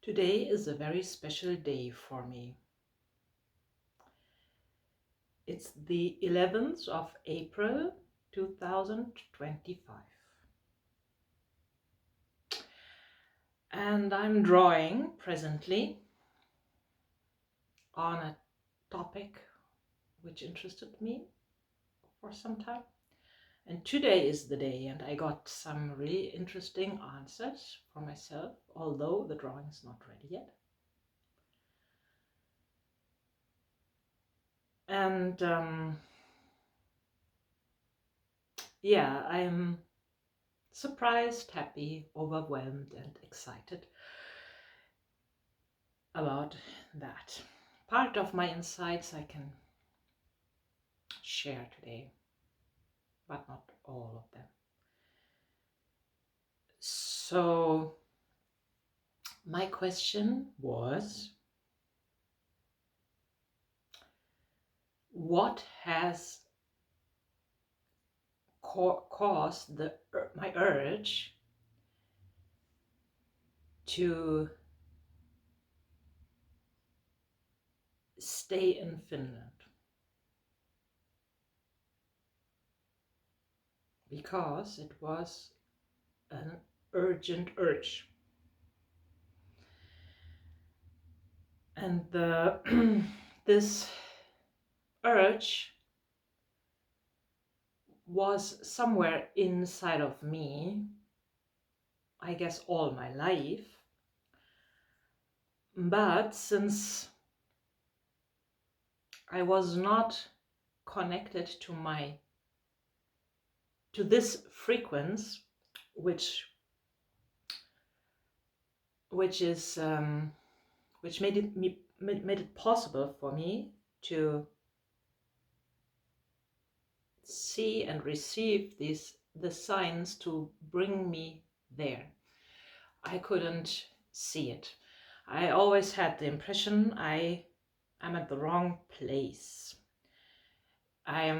Today is a very special day for me. It's the 11th of April 2025. And I'm drawing presently on a topic which interested me for some time. And today is the day, and I got some really interesting answers for myself, although the drawing is not ready yet. And yeah, I'm surprised, happy, overwhelmed, and excited about that. Part of my insights I can share today, but not all of them. So my question was, what has caused my urge to stay in Finland? Because it was an urgent urge. And this urge was somewhere inside of me, I guess all my life. But since I was not connected to this frequency, which made it possible for me to see and receive the signs to bring me there. I couldn't see it. I always had the impression I'm at the wrong place. I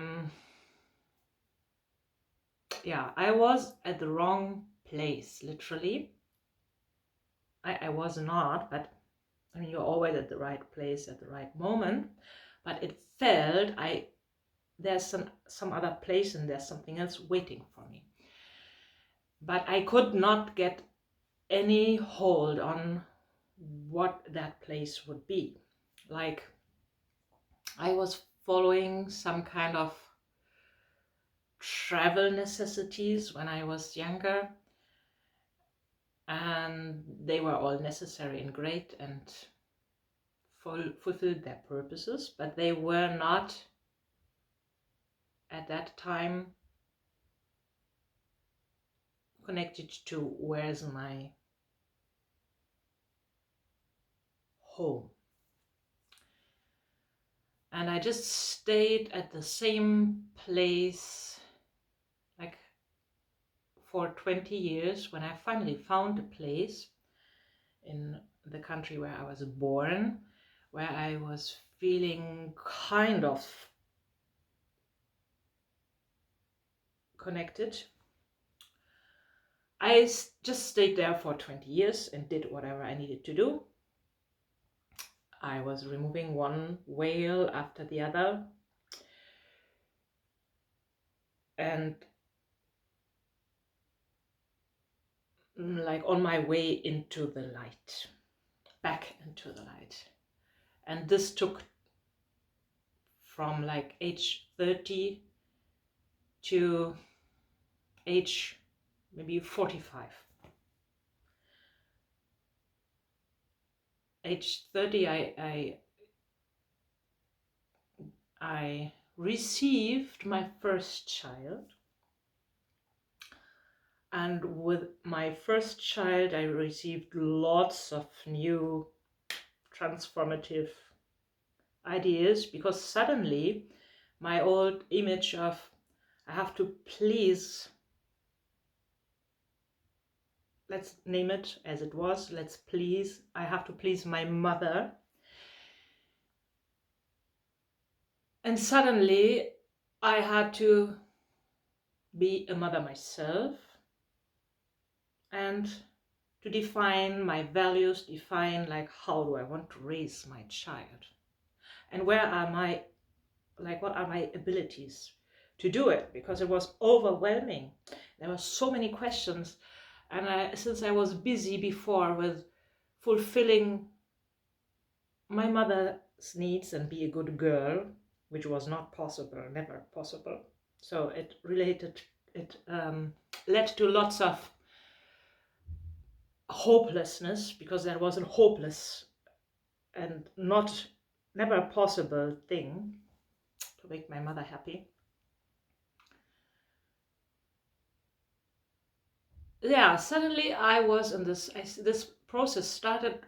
was at the wrong place, literally. I was not, but I mean, you're always at the right place at the right moment. But it felt there's some other place and there's something else waiting for me. But I could not get any hold on what that place would be. Like, I was following some kind of travel necessities when I was younger, and they were all necessary and great and fulfilled their purposes, but they were not at that time connected to where's my home. And I just stayed at the same place like for 20 years when I finally found a place in the country where I was born, where I was feeling kind of connected. I just stayed there for 20 years and did whatever I needed to do. I was removing one whale after the other, and like on my way into the light, back into the light. And this took from like age 30 to age maybe 45. Age 30, I received my first child. And with my first child, I received lots of new transformative ideas, because suddenly my old image of I have to please, let's name it as it was, I have to please my mother. And suddenly I had to be a mother myself and to define my values, define like how do I want to raise my child, and where are my, like what are my abilities to do it, because it was overwhelming. There were so many questions, and since I was busy before with fulfilling my mother's needs and be a good girl, which was not possible, never possible. So it led to lots of hopelessness, because there was a hopeless and never a possible thing to make my mother happy. Yeah, suddenly I was in this process started.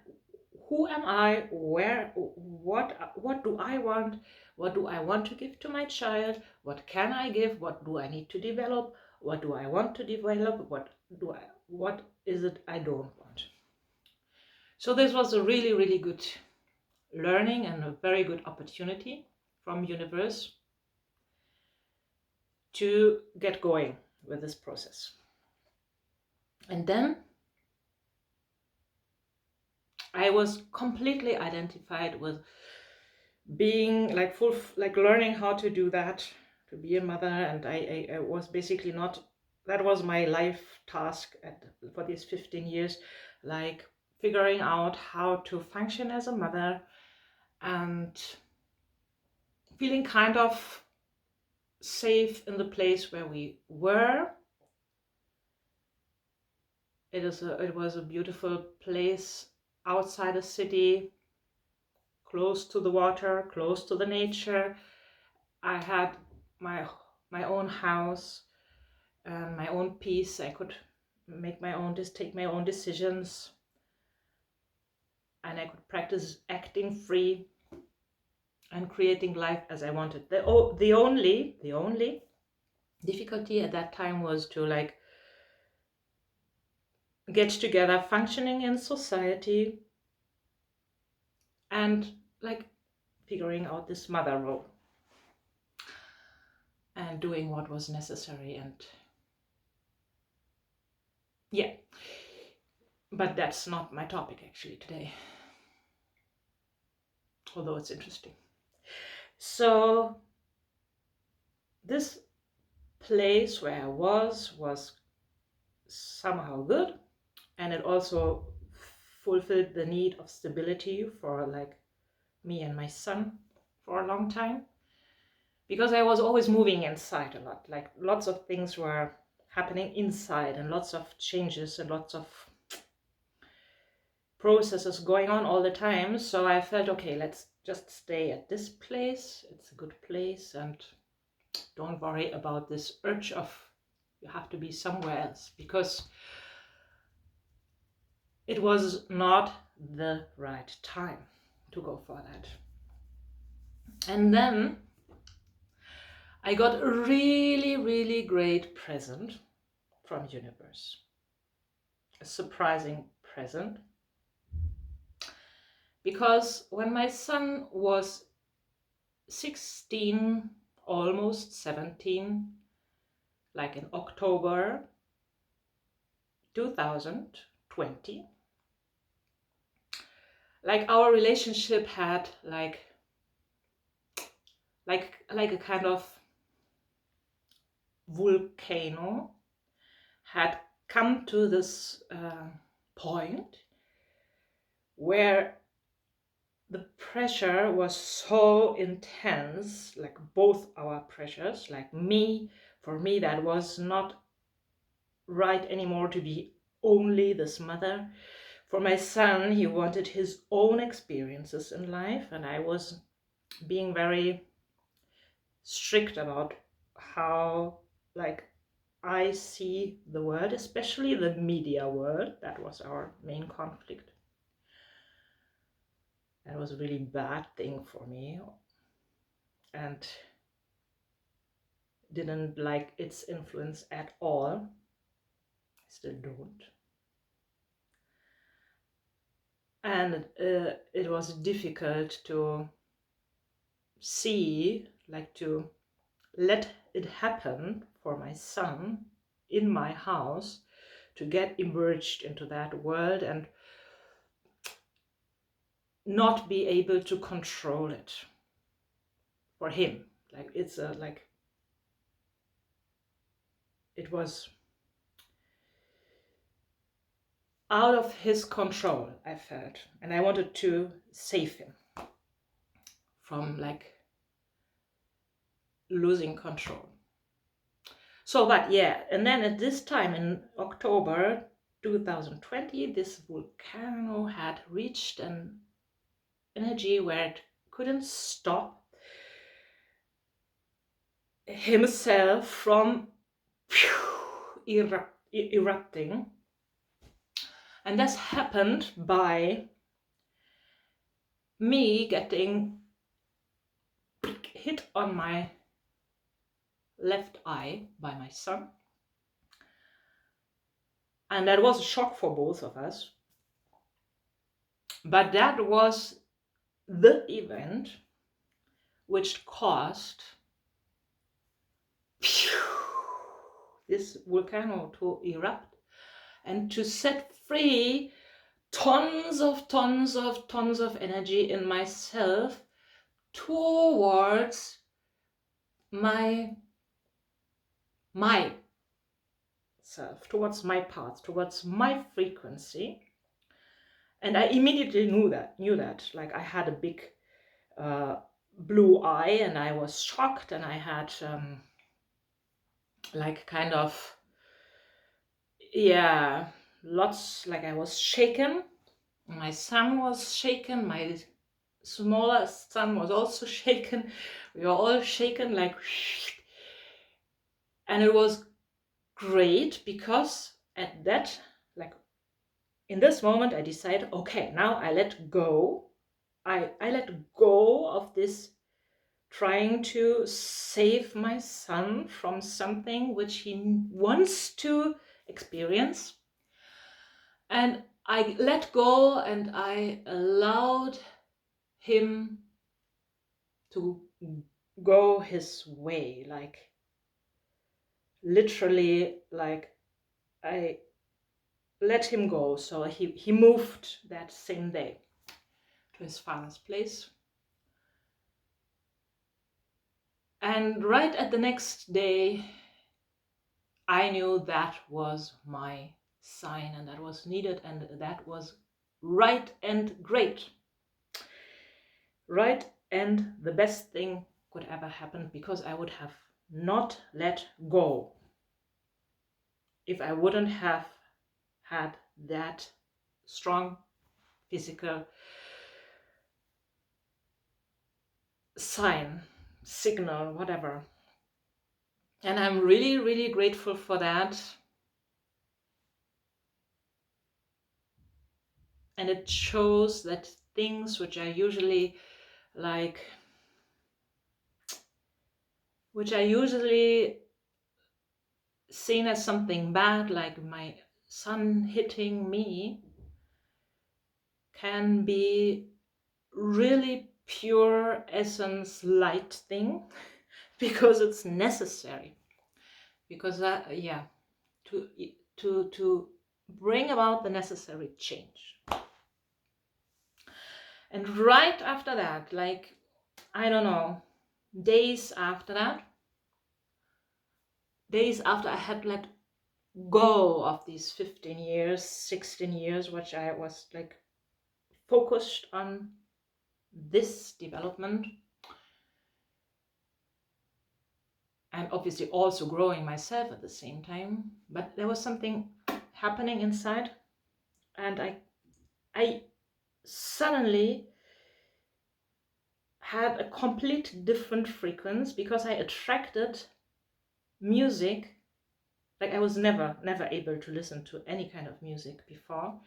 Who am I? Where? What do I want? What do I want to give to my child? What can I give? What do I need to develop? What do I want to develop? What is it I don't want? So this was a really, really good learning and a very good opportunity from universe to get going with this process. And then I was completely identified with being like learning how to do that, to be a mother. And I was basically not, that was my life task for these 15 years, like figuring out how to function as a mother and feeling kind of safe in the place where we were. It was a beautiful place outside a city, close to the water, close to the nature. I had my own house and my own peace. I could take my own decisions, and I could practice acting free and creating life as I wanted. The only difficulty at that time was to like get together, functioning in society, and like figuring out this mother role and doing what was necessary. And yeah, but that's not my topic actually today, although it's interesting. So this place where I was somehow good, and it also fulfilled the need of stability for like me and my son for a long time, because I was always moving inside a lot, like lots of things were happening inside and lots of changes and lots of processes going on all the time. So I felt, okay, let's just stay at this place, it's a good place, and don't worry about this urge of you have to be somewhere else, because it was not the right time to go for that. And then I got a really, really great present from universe, a surprising present, because when my son was 16, almost 17, like in October 2020, like our relationship had like a kind of volcano had come to this point where the pressure was so intense, like both our pressures, like for me that was not right anymore to be only this mother. For my son, he wanted his own experiences in life, and I was being very strict about how like I see the world, especially the media world. That was our main conflict. That was a really bad thing for me, and didn't like its influence at all. I still don't. And it was difficult to see, like to let it happen for my son in my house, to get immersed into that world and not be able to control it for him. Like it's a, like it was out of his control, I felt, and I wanted to save him from like losing control. So, but yeah, and then at this time in October 2020, this volcano had reached an energy where it couldn't stop himself from erupting. And this happened by me getting hit on my left eye by my son. And that was a shock for both of us. But that was the event which caused this volcano to erupt and to set free tons of energy in myself towards my self, towards my path, towards my frequency. And I immediately knew that like I had a big blue eye, and I was shocked, and I had like kind of, yeah, lots, like I was shaken. My son was shaken, my smallest son was also shaken. We were all shaken, like, and it was great because at that, like in this moment, I decided, okay, now I let go. I let go of this trying to save my son from something which he wants to experience. And I let go and I allowed him to go his way, like literally, like I let him go. So he moved that same day to his father's place. And right at the next day, I knew that was my sign, and that was needed, and that was right and great. Right, and the best thing could ever happen, because I would have not let go if I wouldn't have had that strong physical sign, signal, whatever. And I'm really, really grateful for that. And it shows that things which are usually like, which are usually seen as something bad, like my son hitting me, can be really pure essence light thing, because it's necessary, because that, yeah, to bring about the necessary change. And right after that, like, I don't know, days after I had let go of these 15 years, 16 years, which I was like focused on this development, and obviously also growing myself at the same time. But there was something happening inside, and I suddenly had a complete different frequency, because I attracted music. Like I was never able to listen to any kind of music before.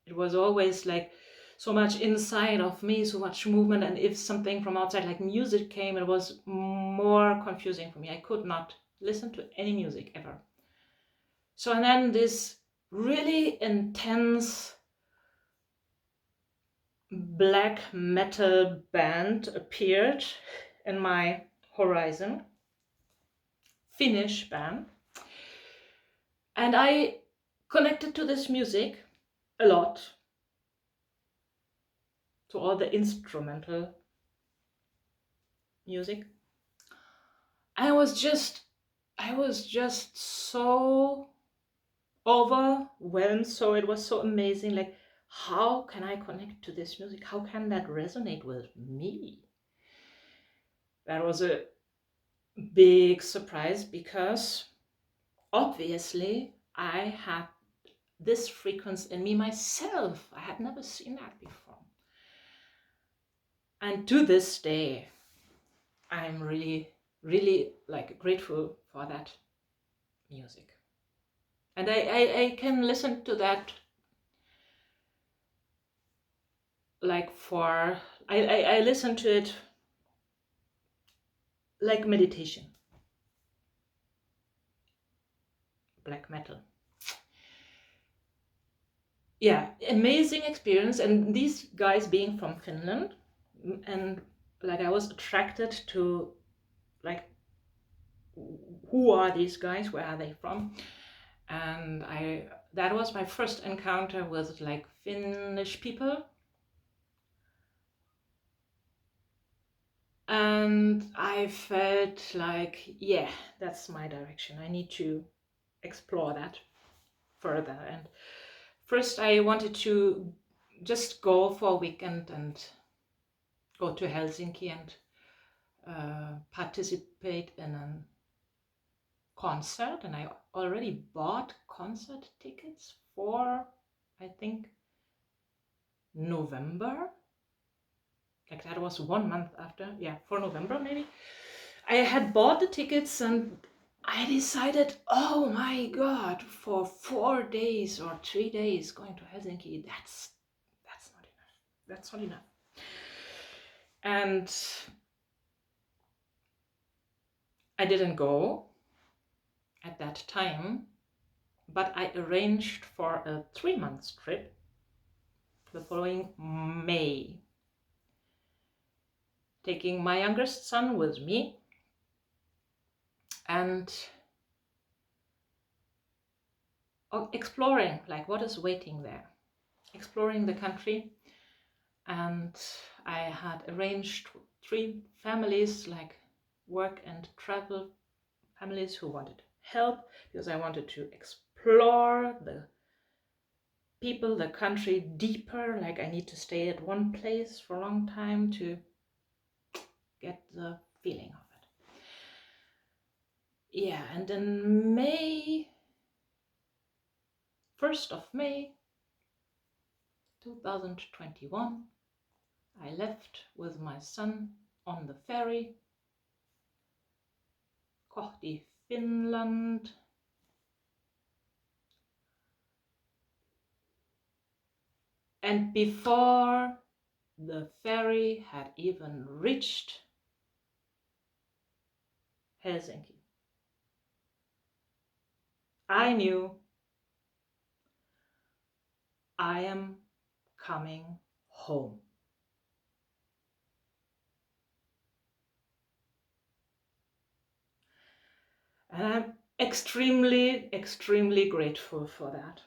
It was always like so much inside of me, so much movement, and if something from outside like music came, it was more confusing for me. I could not listen to any music ever. So, and then this really intense black metal band appeared in my horizon, Finnish band, and I connected to this music a lot, to all the instrumental music. I was just so overwhelmed. So it was so amazing. Like, how can I connect to this music? How can that resonate with me? That was a big surprise, because obviously I had this frequency in me myself. I had never seen that before. And to this day, I'm really, really like grateful for that music. And I can listen to that like I listen to it like meditation. Black metal. Yeah, amazing experience. And these guys being from Finland, and like I was attracted to like, who are these guys? Where are they from? And that was my first encounter with like Finnish people. And I felt like, yeah, that's my direction. I need to explore that further. And first I wanted to just go for a weekend and go to Helsinki and participate in a concert. And I already bought concert tickets for, I think, November. Like that was 1 month after, yeah, for November maybe. I had bought the tickets, and I decided, oh my God, for 4 days or 3 days going to Helsinki, that's not enough. That's not enough. And I didn't go at that time, but I arranged for a 3-month trip the following May, taking my youngest son with me, and exploring like what is waiting there, exploring the country. And I had arranged 3 families, like work and travel families, who wanted help, because I wanted to explore the people, the country deeper. Like I need to stay at one place for a long time to get the feeling of it. Yeah, and in May, 1st of May 2021, I left with my son on the ferry kohti Finland. And before the ferry had even reached Helsinki, I knew I am coming home. And I'm extremely, extremely grateful for that.